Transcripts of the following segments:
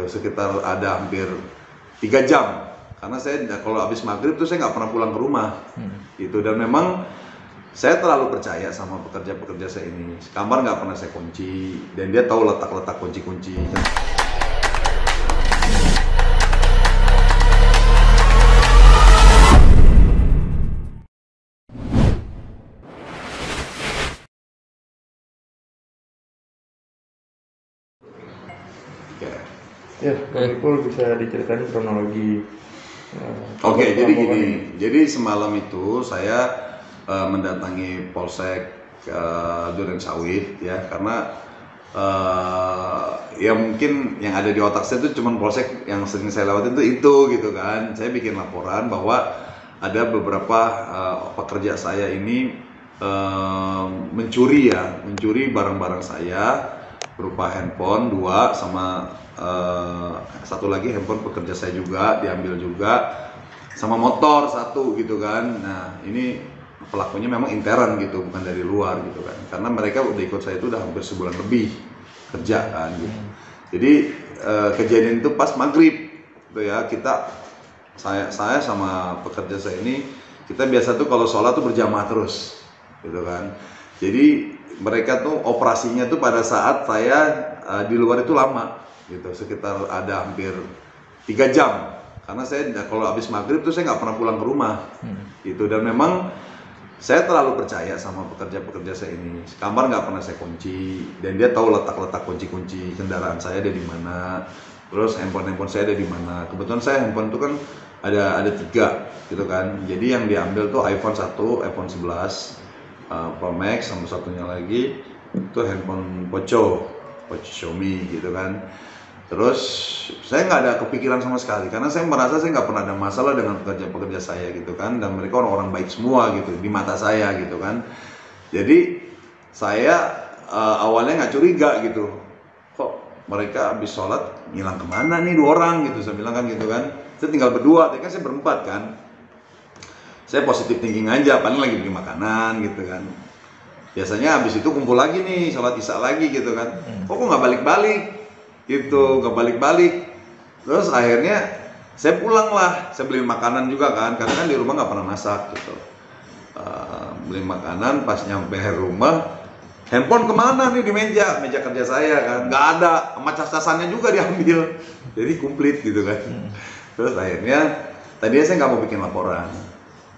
gitu, sekitar ada hampir 3 jam. Karena saya kalau habis maghrib tuh saya nggak pernah pulang ke rumah, gitu. Dan memang saya terlalu percaya sama pekerja-pekerja saya ini. Kamar nggak pernah saya kunci, dan dia tahu letak-letak kunci-kunci. Ya, Pak bisa diceritain kronologi. Oke, jadi gini. Jadi semalam itu saya mendatangi Polsek Durensawit ya, karena ya mungkin yang ada di otak saya itu cuma polsek yang sering saya lewatin itu gitu kan. Saya bikin laporan bahwa ada beberapa pekerja saya ini mencuri barang-barang saya berupa handphone 2 sama satu lagi handphone pekerja saya juga diambil juga, sama motor 1 gitu kan. Nah ini pelakunya memang intern gitu, bukan dari luar gitu kan, karena mereka udah ikut saya itu udah hampir sebulan lebih kerja kan gitu. Jadi kejadian itu pas maghrib gitu ya, saya sama pekerja saya ini kita biasa tuh kalau sholat tuh berjamaah terus gitu kan. Jadi mereka tuh operasinya tuh pada saat saya di luar itu lama gitu, sekitar ada hampir 3 jam. Karena saya kalau habis maghrib tuh saya nggak pernah pulang ke rumah, gitu. Dan memang saya terlalu percaya sama pekerja-pekerja saya ini. Kamar nggak pernah saya kunci, dan dia tahu letak-letak kunci-kunci kendaraan saya ada di mana, terus handphone saya ada di mana. Kebetulan saya handphone itu kan ada 3 gitu kan. Jadi yang diambil tuh iPhone 1, iPhone 11 Pro Max, sama satunya lagi itu handphone Poco Xiaomi gitu kan. Terus saya nggak ada kepikiran sama sekali, karena saya merasa saya nggak pernah ada masalah dengan pekerja-pekerja saya gitu kan, dan mereka orang-orang baik semua gitu di mata saya gitu kan. Jadi saya awalnya nggak curiga gitu, kok mereka habis sholat ngilang kemana nih 2 orang gitu, saya bilang kan gitu kan. Saya tinggal berdua, tadi kan saya berempat kan. Saya positif thinking aja, paling lagi beli makanan gitu kan. Biasanya habis itu kumpul lagi nih, sholat isya lagi gitu kan. Kok nggak balik-balik gitu, nggak balik-balik. Terus akhirnya saya pulang lah, saya beli makanan juga kan, karena kan di rumah nggak pernah masak gitu. Beli makanan, pas nyampe rumah, handphone kemana nih di meja kerja saya kan, nggak ada, sama cas-casannya juga diambil, jadi komplit gitu kan. Terus akhirnya tadinya saya nggak mau bikin laporan,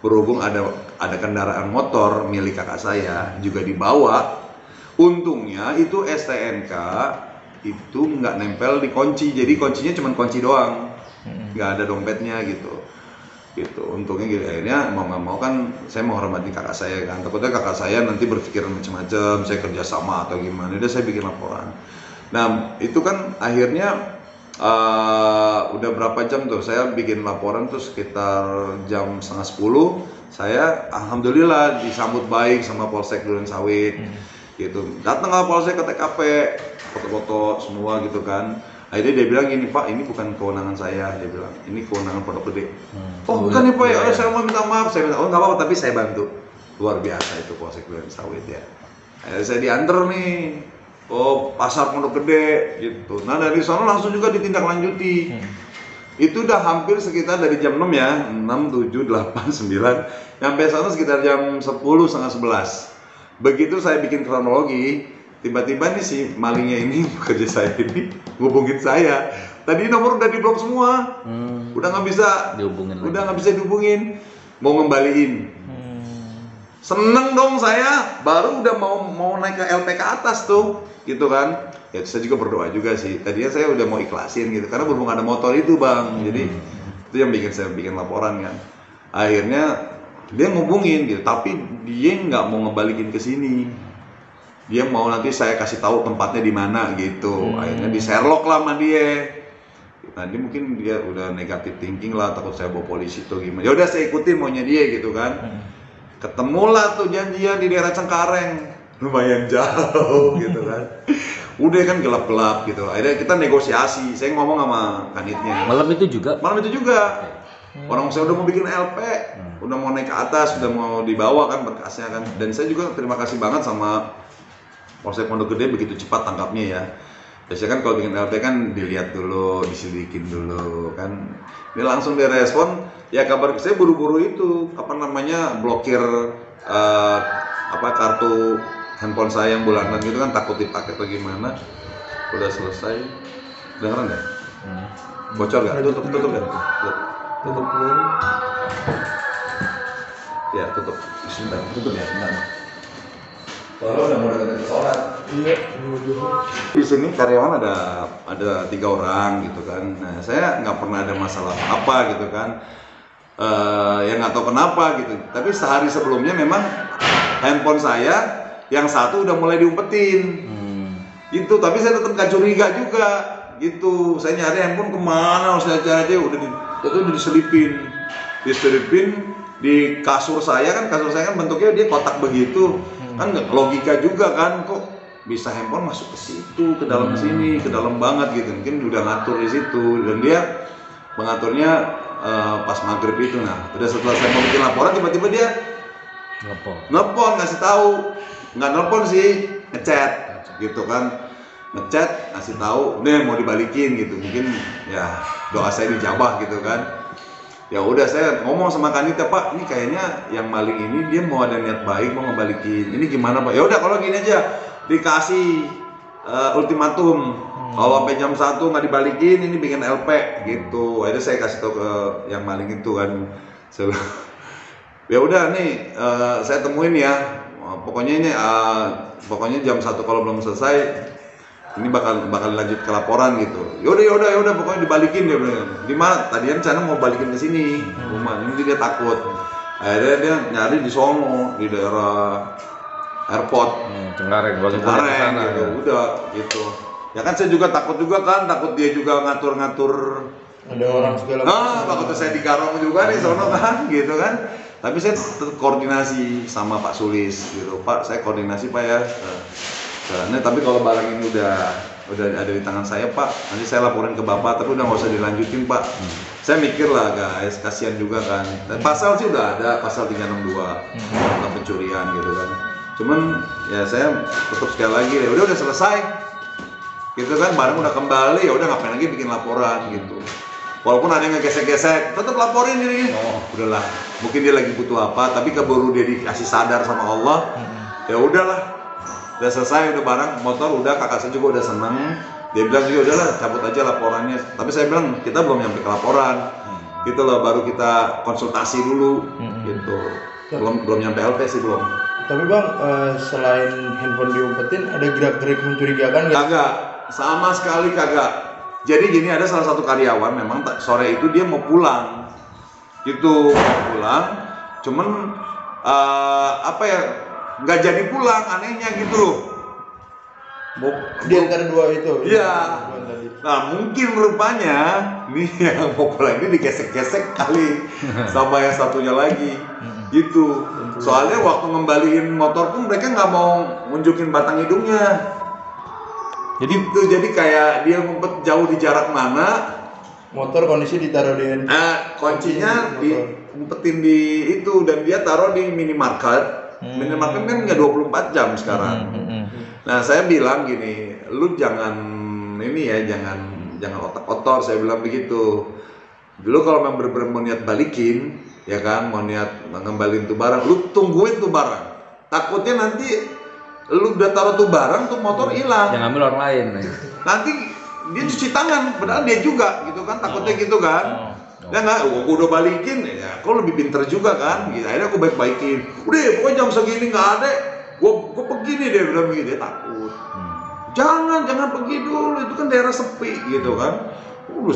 berhubung ada kendaraan motor milik kakak saya juga dibawa. Untungnya itu STNK itu nggak nempel di kunci, jadi kuncinya cuma kunci doang, nggak ada dompetnya gitu. Untungnya gitu. Akhirnya mau nggak mau kan saya menghormati kakak saya kan, takutnya kakak saya nanti berpikiran macam-macam, saya kerja sama atau gimana. Udah saya bikin laporan. Nah itu kan akhirnya udah berapa jam tuh saya bikin laporan tuh, sekitar jam 9:30 saya alhamdulillah disambut baik sama Polsek Durensawit gitu. Datang ke Polsek, ke TKP, foto-foto semua gitu kan. Akhirnya dia bilang gini, Pak, ini bukan kewenangan saya, dia bilang ini kewenangan Pondok Gede. Oh bukan ya Pak, ya saya mau minta maaf. Saya minta, oh nggak apa-apa, tapi saya bantu. Luar biasa itu Polsek Durensawit ya. Akhirnya saya diantar nih, pasar Pondok Gede gitu. Nah dari sana langsung juga ditindaklanjuti. Itu udah hampir sekitar dari jam 6 ya, 6, 7, 8, 9. Sampai sana sekitar jam 10, setengah 11. Begitu saya bikin kronologi, tiba-tiba nih si malingnya ini, pekerja saya ini ngubungin saya. Tadi nomor udah diblok semua, udah nggak bisa dihubungin, mau ngembaliin. Seneng dong saya, baru udah mau naik ke LP ke atas tuh, gitu kan. Ya saya juga berdoa juga sih. Tadinya saya udah mau ikhlasin gitu, karena berhubung ada motor itu bang. Jadi itu yang bikin saya bikin laporan kan. Akhirnya dia ngubungin gitu, tapi dia nggak mau ngebalikin ke sini. Dia mau nanti saya kasih tahu tempatnya di mana gitu. Akhirnya di Sherlock lah sama dia. Nah dia mungkin dia udah negatif thinking lah, takut saya bawa polisi tuh gimana. Ya udah saya ikutin maunya dia gitu kan. Ketemulah tuh janjian di daerah Cengkareng, lumayan jauh gitu kan. Udah kan gelap-gelap gitu. Akhirnya kita negosiasi. Saya ngomong sama kanitnya. Malam itu juga. Orang saya udah mau bikin LP, udah mau naik ke atas, udah mau dibawa kan berkasnya kan. Dan saya juga terima kasih banget sama Polsek Pondok Gede begitu cepat tangkapnya ya. Biasanya kan kalau bikin LP kan dilihat dulu, diselidikin dulu kan. Ini langsung direspon, ya kabar saya buru-buru itu apa namanya blokir kartu handphone saya yang bulanan gitu kan, takut dipakai atau gimana. Udah selesai, dengeran nggak? Bocor nggak? Tutup ya. Tutup. Ya tutup. Sebentar, tutup ya, sebentar. Soalnya udah mau dekat sholat. Iya. Di sini karyawan ada 3 orang gitu kan. Nah saya nggak pernah ada masalah apa gitu kan. Ya nggak tahu kenapa gitu. Tapi sehari sebelumnya memang handphone saya yang satu udah mulai diumpetin. Gitu. Tapi saya tetap nggak curiga juga. Gitu. Saya nyari handphone kemana? Saya cari udah diselipin di kasur saya kan bentuknya dia kotak begitu. Kan nggak logika juga kan, kok bisa handphone masuk ke situ, ke dalam sini, ke dalam banget gitu. Mungkin udah ngatur di situ dan dia mengaturnya pas maghrib itu. Nah udah setelah saya mau bikin laporan tiba-tiba dia nelpon ngasih tahu, nggak nelpon sih, ngechat gitu kan, ngechat ngasih tahu nih mau dibalikin gitu. Mungkin ya doa saya dijabah gitu kan. Ya udah saya ngomong sama Kanita, Pak, ini kayaknya yang maling ini dia mau ada niat baik mau ngebalikin. Ini gimana, Pak? Ya udah kalau gini aja, dikasih ultimatum. Kalau sampai jam 1 nggak dibalikin, ini bikin LP gitu. Akhirnya saya kasih tahu ke yang maling itu kan. Ya udah nih, saya temuin ya. Pokoknya jam 1 kalau belum selesai, ini bakal lanjut ke laporan gitu. Yaudah pokoknya dibalikin dia bilang. Di mana? Tadinya rencana mau balikin ke sini rumah. Ini dia takut. Akhirnya dia nyari di sono di daerah airport. Cengkareng gitu. Udah gitu. Ya kan saya juga takut dia juga ngatur-ngatur. Ada orang segala macam. Takutnya saya digarong juga nih sono kan gitu kan. Tapi saya tetap koordinasi sama Pak Sulis gitu. Pak, saya koordinasi Pak ya. Nah, tapi kalau barang ini udah ada di tangan saya Pak, nanti saya laporin ke Bapak, tapi udah nggak usah dilanjutin Pak. Saya mikir lah guys, kasihan juga kan. Dan pasal sih udah ada, pasal 362 tentang pencurian gitu kan. Cuman ya saya tetap sekali lagi, ya udah selesai, gitu kan, barang udah kembali, ya udah ngapain lagi bikin laporan gitu. Walaupun ada yang ngegesek-gesek, tetap laporin ini. Udahlah, mungkin dia lagi butuh apa, tapi keburu dia dikasih sadar sama Allah, ya udahlah. Udah selesai, udah barang motor udah, kakak saya juga udah seneng. Dia bilang juga udahlah cabut aja laporannya. Tapi saya bilang kita belum nyampe ke laporan, gitu loh, baru kita konsultasi dulu, gitu. Belum nyampe LP sih belum. Tapi Bang, selain handphone diumpetin, ada gerak-gerik mencurigakan nggak? Kagak, sama sekali kagak. Jadi gini, ada salah satu karyawan memang sore itu dia mau pulang, gitu, cuman nggak jadi pulang, anehnya gitu loh. Di antara dua itu. Iya. Nah mungkin rupanya nih yang mau pulang ini digesek-gesek kali sama yang satunya lagi, gitu. Soalnya waktu ngembaliin motor pun mereka nggak mau nunjukin batang hidungnya. Jadi kayak dia ngumpet jauh di jarak mana. Motor kondisi ditaruh di. Kuncinya diumpetin di itu dan dia taruh di minimarket. Minimarket kan nggak 24 jam sekarang. Nah saya bilang gini, lu jangan otak kotor, saya bilang begitu. Dulu kalau memang bener-bener mau niat balikin, ya kan, mau niat ngembaliin tuh barang, lu tungguin tuh barang. Takutnya nanti lu udah taruh tuh barang, tuh motor hilang. Yang ngambil orang lain. Nanti dia cuci tangan, padahal dia juga gitu kan, takutnya gitu kan. Ya nggak, gue udah balikin, ya kau lebih pinter juga kan, gitu. Akhirnya aku baik-baikin, udah pokoknya jam segini nggak ada, gue pergi nih, dia bilang begitu, dia takut. Jangan pergi dulu, itu kan daerah sepi gitu kan.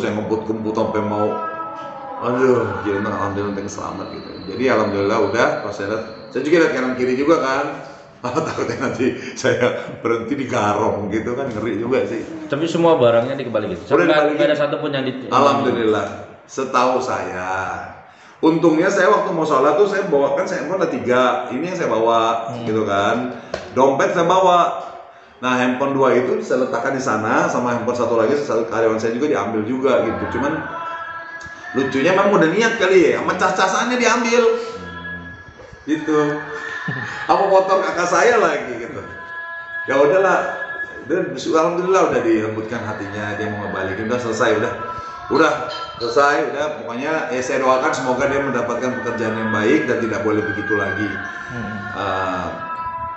Saya ngebut-ngebut sampai mau, jadi alhamdulillah selamat gitu. Jadi alhamdulillah udah, pas saya juga lihat kanan kiri juga kan. Takutnya nanti saya berhenti di garong gitu kan, ngeri juga sih. Tapi semua barangnya dikembalikan. Nggak ada satupun yang alhamdulillah. Setahu saya, untungnya saya waktu mau sholat tuh saya bawa kan, saya ada 3, ini yang saya bawa gitu kan, dompet saya bawa. Nah handphone 2 itu saya letakkan di sana, sama handphone satu lagi karyawan saya juga diambil juga gitu. Cuman lucunya memang udah niat kali ya, sama cas-casannya diambil, gitu. Apa motor kakak saya lagi gitu. Ya udahlah, Dan alhamdulillah udah dilembutkan hatinya, dia mau ngebalikin, udah selesai, udah selesai, udah pokoknya ya saya doakan semoga dia mendapatkan pekerjaan yang baik dan tidak boleh begitu lagi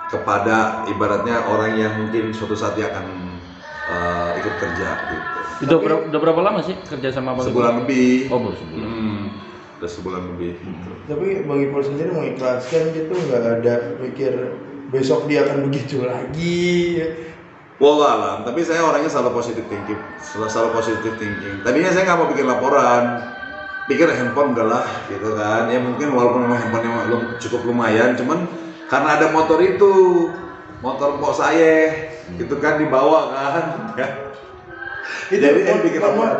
kepada ibaratnya orang yang mungkin suatu saat dia akan ikut kerja gitu. Udah berapa lama sih kerja sama Bang Ipul? Sebulan lebih. Oh, baru sebulan. Udah sebulan lebih. Gitu. Tapi Bang Ipul sendiri mengikhlaskan gitu, nggak ada pikir besok dia akan begitu lagi. Wallahualam, tapi saya orangnya selalu positif thinking, selalu positif thinking. Tadinya saya nggak mau bikin laporan, pikir handphone enggak lah, gitu kan. Ya mungkin walaupun memang handphonenya cukup lumayan, cuman karena ada motor itu, motor pok saya, gitu kan dibawa kan. Itu Jadi saya bikin laporan.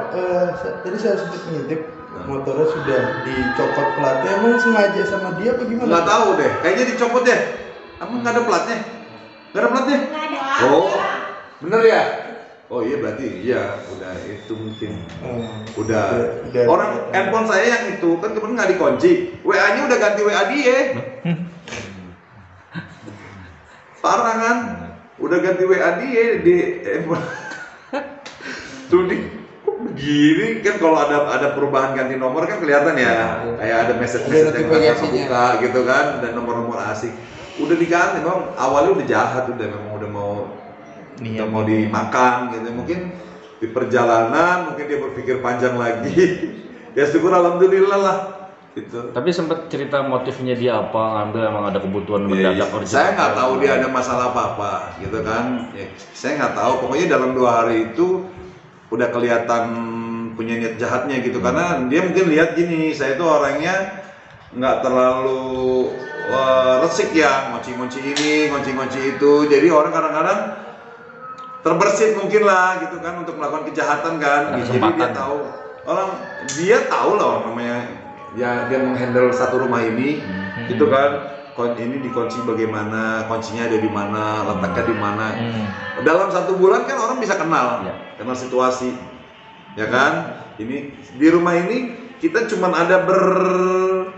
Tadi saya sempat ngintip motornya sudah dicopot platnya, emang sengaja sama dia apa gimana? Nggak tahu deh, kayaknya dicopot deh. Emang nggak ada platnya? Nggak ada platnya? Oh, bener ya? Oh iya berarti iya, udah itu mungkin. Udah. Orang handphone saya yang itu kan kemarin nggak dikunci. WA-nya udah ganti WA dia. Parah kan? Udah ganti WA dia di handphone. Tuh di kok begini kan kalau ada perubahan ganti nomor kan kelihatan ya. Kayak ada message yang kebuka gitu kan dan nomor-nomor asing. Udah diganti, memang awalnya udah jahat, memang udah mau dimakan gitu. Mungkin di perjalanan mungkin dia berpikir panjang lagi. Ya syukur alhamdulillah lah gitu. Tapi sempat cerita motifnya dia apa, ngambil emang ada kebutuhan mendadak. Saya nggak tahu dia ada masalah apa gitu kan. Ya, saya nggak tahu, pokoknya dalam 2 hari itu udah kelihatan punya niat jahatnya gitu. Karena dia mungkin lihat gini, saya itu orangnya nggak terlalu resik ya, ngonci-ngonci ini, ngonci-ngonci itu. Jadi orang kadang-kadang terbersit mungkin lah gitu kan untuk melakukan kejahatan kan. Jadi dia tahu lah namanya ya, dia menghandle satu rumah ini gitu kan. Ini dikunci bagaimana, kuncinya ada di mana, letaknya di mana. Dalam 1 bulan kan orang bisa kenal kenal situasi ya kan. Ini di rumah ini kita cuman ada berenam,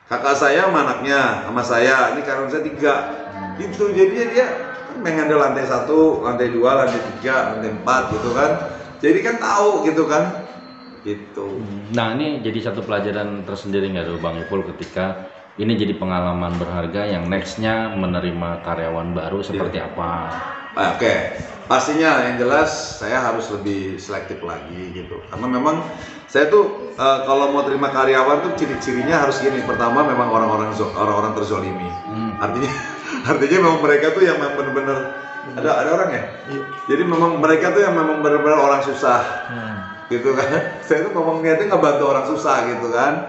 kakak saya sama anaknya sama saya, ini karena saya 3 gitu. Jadinya dia kan menghandle lantai 1, lantai 2, lantai 3, lantai 4 gitu kan. Jadi kan tahu gitu kan gitu. Nah ini jadi satu pelajaran tersendiri nggak tuh Bang Ipul ketika ini jadi pengalaman berharga yang nextnya menerima karyawan baru seperti apa? Oke, pastinya yang jelas saya harus lebih selektif lagi gitu. Karena memang saya tuh kalau mau terima karyawan tuh ciri-cirinya harus gini. Pertama memang orang-orang terzolimi. Artinya memang mereka tuh yang memang benar-benar ada orang ya. Jadi memang mereka tuh yang memang benar-benar orang susah. Gitu kan. Saya tuh ngomong niatnya ngebantu orang susah gitu kan.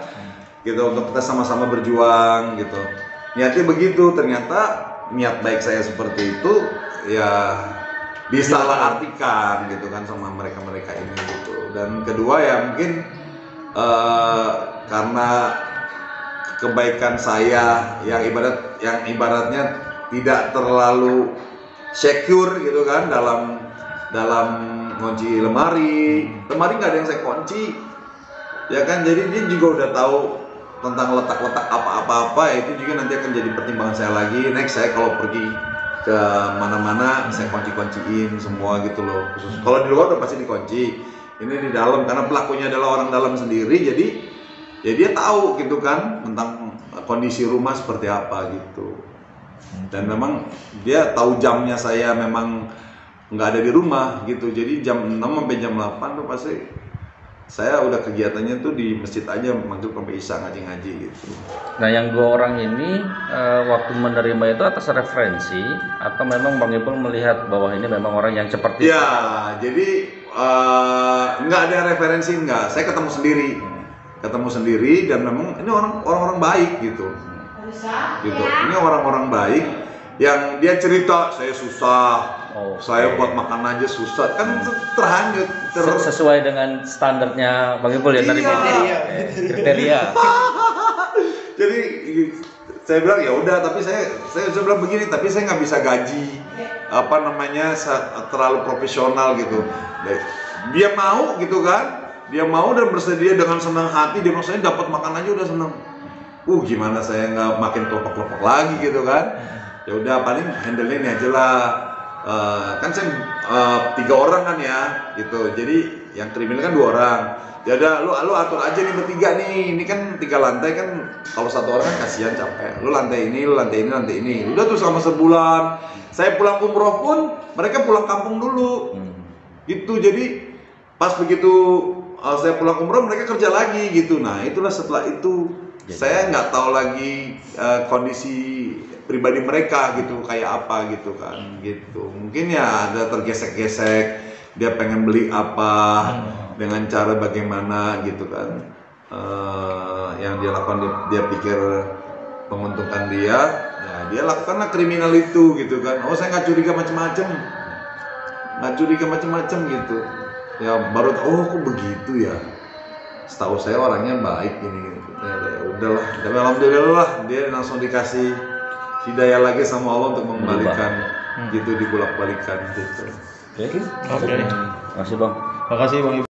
Gitu untuk kita sama-sama berjuang gitu. Niatnya begitu, ternyata niat baik saya seperti itu ya disalahartikan gitu kan sama mereka-mereka ini gitu. Dan kedua ya mungkin karena kebaikan saya yang ibaratnya tidak terlalu secure gitu kan dalam ngunci lemari nggak ada yang saya kunci ya kan. Jadi dia juga udah tahu tentang letak-letak apa-apa, itu juga nanti akan jadi pertimbangan saya lagi. Next saya kalau pergi ke mana-mana saya kunci-kunciin semua gitu loh. Khusus kalau di luar udah pasti dikunci, ini di dalam karena pelakunya adalah orang dalam sendiri, jadi ya dia tahu gitu kan tentang kondisi rumah seperti apa gitu. Dan memang dia tahu jamnya saya memang nggak ada di rumah gitu. Jadi jam 6 sampai jam 8 tuh pasti saya udah kegiatannya tuh di masjid aja, manggil sampai isya ngaji-ngaji gitu. Nah yang 2 orang ini waktu menerima itu atas referensi atau memang Bang Ipul melihat bahwa ini memang orang yang seperti ya, jadi nggak ada referensi, nggak. Saya ketemu sendiri dan memang ini orang-orang baik gitu. Ini orang-orang baik yang dia cerita saya susah, saya buat makan aja susah, kan terhanyut sesuai dengan standarnya Bang Ipul ya tadi kriteria. Jadi saya bilang ya udah, tapi saya bilang begini, tapi saya nggak bisa gaji terlalu profesional gitu. Dia mau gitu kan, dia mau dan bersedia dengan senang hati. Dia bilang saya dapat makan aja udah senang. Gimana saya nggak makin kelopak-kelopak lagi gitu kan. Ya udah paling handle ini aja lah. Kan saya 3 orang kan ya gitu, jadi yang kriminal kan 2 orang. Ya udah lu atur aja nih bertiga nih, ini kan 3 lantai kan, kalau 1 orang kan kasihan capek. Lu lantai ini, lu lantai ini, lantai ini. Udah tuh selama sebulan. Saya pulang umroh pun mereka pulang kampung dulu. Gitu, jadi pas begitu saya pulang umroh mereka kerja lagi gitu. Nah itulah setelah itu saya nggak tahu lagi kondisi pribadi mereka gitu kayak apa gitu kan gitu. Mungkin ya ada tergesek-gesek, dia pengen beli apa dengan cara bagaimana gitu kan. Yang dia lakukan dia pikir menguntungkan dia, ya dia lakukanlah kriminal itu gitu kan. Oh saya nggak curiga macam-macam, gitu. Ya baru tahu, oh kok begitu ya. Setahu saya orangnya baik ini. Gitu. Ya udahlah, tapi alhamdulillah dia langsung dikasih hidayah lagi sama Allah untuk mengembalikan gitu, dibulak-balikan gitu. Oke. Oke. Makasih Bang. Makasih Bang.